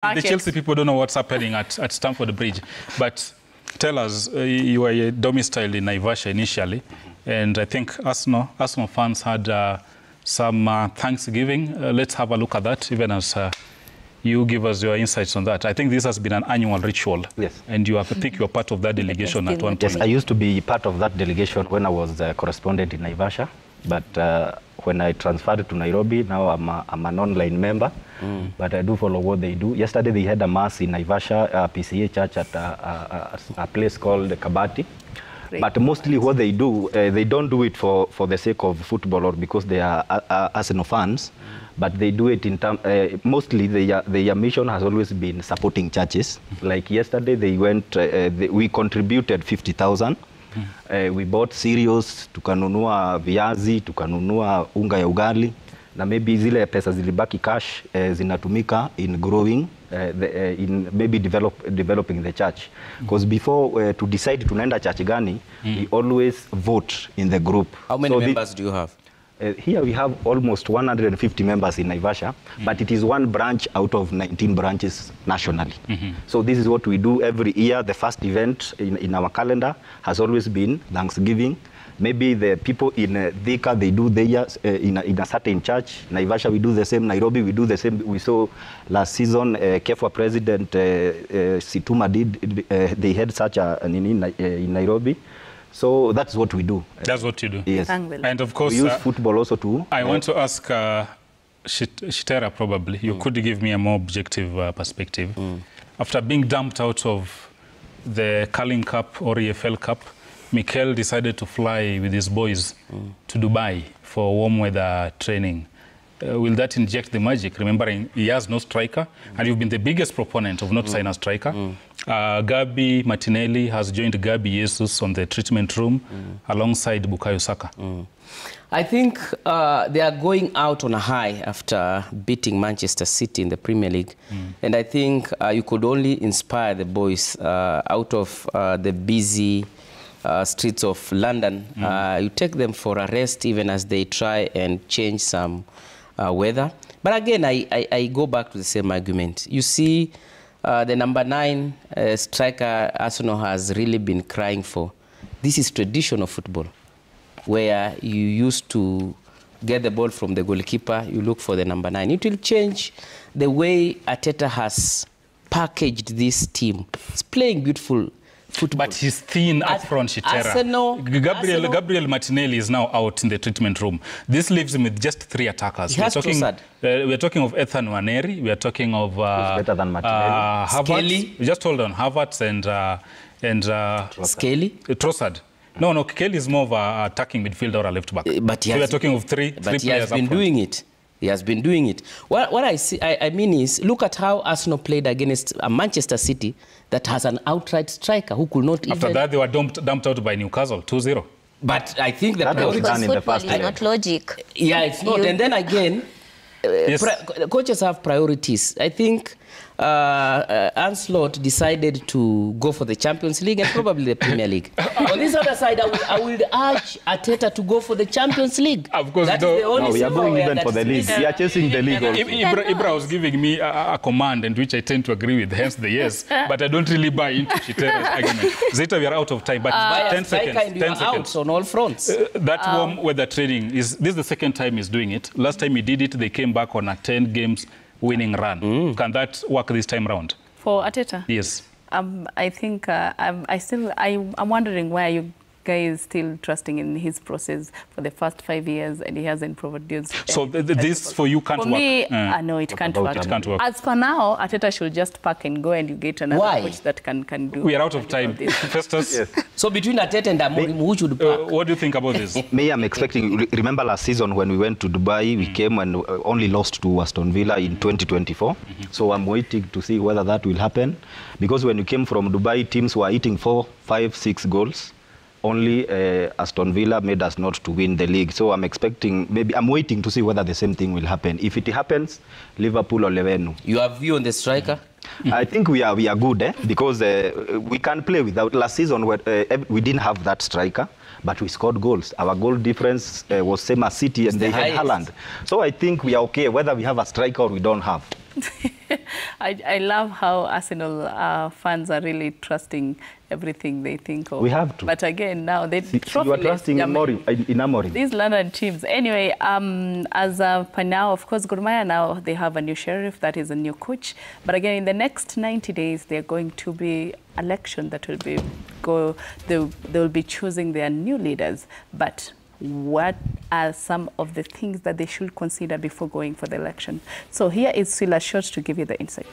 The Chelsea people don't know what's happening at Stamford Bridge. But tell us, you were domiciled in Naivasha initially, and I think Arsenal fans had some Thanksgiving. Let's have a look at that, even as you give us your insights on that. I think this has been an annual ritual. Yes. And I think you are part of that delegation at one point. Yes, I used to be part of that delegation when I was a correspondent in Naivasha. But when I transferred to Nairobi, now I'm an online member. But I do follow what they do. Yesterday they had a mass in Naivasha, PCA church at a place called Kabati. Great. But mostly what they do, they don't do it for the sake of football or because they are Arsenal fans. But they do it in mostly their mission has always been supporting churches. Like yesterday they went, we contributed 50,000. We bought cereals, tukanunua viazi, tukanunua unga ya ugali, na maybe zile pesa zilibaki cash zinatumika in growing, in maybe developing the church. Because before to decide tunaenda church gani, we always vote in the group. How many members do you have? Here we have almost 150 members in Naivasha, but it is one branch out of 19 branches nationally. So this is what we do every year. The first event in our calendar has always been Thanksgiving. Maybe the people in Thika, they do theirs in a certain church. Naivasha, we do the same. Nairobi, we do the same. We saw last season, KEFA President Situma did, they had such in Nairobi. So that's what we do. That's what you do. Yes. And of course, we use football also too. I want to ask Shitera probably. You could give me a more objective perspective. After being dumped out of the Carling Cup or EFL Cup, Mikel decided to fly with his boys to Dubai for warm weather training. Will that inject the magic? Remembering he has no striker, and you've been the biggest proponent of not signing a striker. Gabi Martinelli has joined Gabi Jesus on the treatment room alongside Bukayo Saka. I think they are going out on a high after beating Manchester City in the Premier League. And I think you could only inspire the boys out of the busy streets of London. You take them for a rest even as they try and change some weather. But again, I go back to the same argument. You see, the number 9 striker Arsenal has really been crying for. This is traditional football, where you used to get the ball from the goalkeeper, you look for the number 9. It will change the way Arteta has packaged this team. It's playing beautiful football. But he's thin up front, Shitera. Gabriel Martinelli is now out in the treatment room. This leaves him with just 3 attackers. We're talking of Ethan Waneri. We are talking of better than Martinelli. Skelly. Just hold on. Havertz and Skelly. Trossard. No, Kelly is more of an attacking midfielder or a left back. But so we are talking of three players. He has been doing it. He has been doing it. What I mean is, look at how Arsenal played against a Manchester City that has an outright striker who could not After that, they were dumped out by Newcastle, 2-0. But I think that was done in the first leg. Not logic. Yeah, it's not. And then again, coaches have priorities. I think Ancelotti decided to go for the Champions League and probably the Premier League. On this other side, I would urge Arteta to go for the Champions League. Of course, we are going even for the league. We are chasing the league also. Ibra was giving me a command, and which I tend to agree with, hence the yes. But I don't really buy into Chitera's argument. Zeta, we are out of time, but 10 seconds. 10 seconds. Out on all fronts. That warm weather training, this is the second time he's doing it. Last time he did it, they came back on a 10 games winning run. Can that work this time round? For Arteta? Yes. I think I'm wondering why you guys still trusting in his process for the first 5 years and he hasn't produced. So this for you can't work? For me, no, it can't work. It can't work. As for now, Arteta should just pack and go and you get another coach that can do. We are out of time. Festus? Yes. So between Arteta and Amorim, who should pack? What do you think about this? Me, I'm expecting, remember last season when we went to Dubai, we came and only lost to Aston Villa in 2024. So I'm waiting to see whether that will happen. Because when you came from Dubai, teams were eating 4, 5, 6 goals. Only Aston Villa made us not to win the league. So I'm expecting, I'm waiting to see whether the same thing will happen. If it happens, Liverpool or Levenu. You have view on the striker? I think we are good, because we can play without. Last season, we didn't have that striker. but we scored goals. Our goal difference was same as City, and they had Haaland. So I think we are okay, whether we have a striker or we don't have. I love how Arsenal fans are really trusting everything they think of. We have to. But again, now they you are trusting in Amorim. These London teams. Anyway, as per now, of course, Gor Mahia now they have a new sheriff, that is a new coach. But again, in the next 90 days, they're going to be election that will be they will be choosing their new leaders. But what are some of the things that they should consider before going for the election? So here is Sila Short to give you the insight.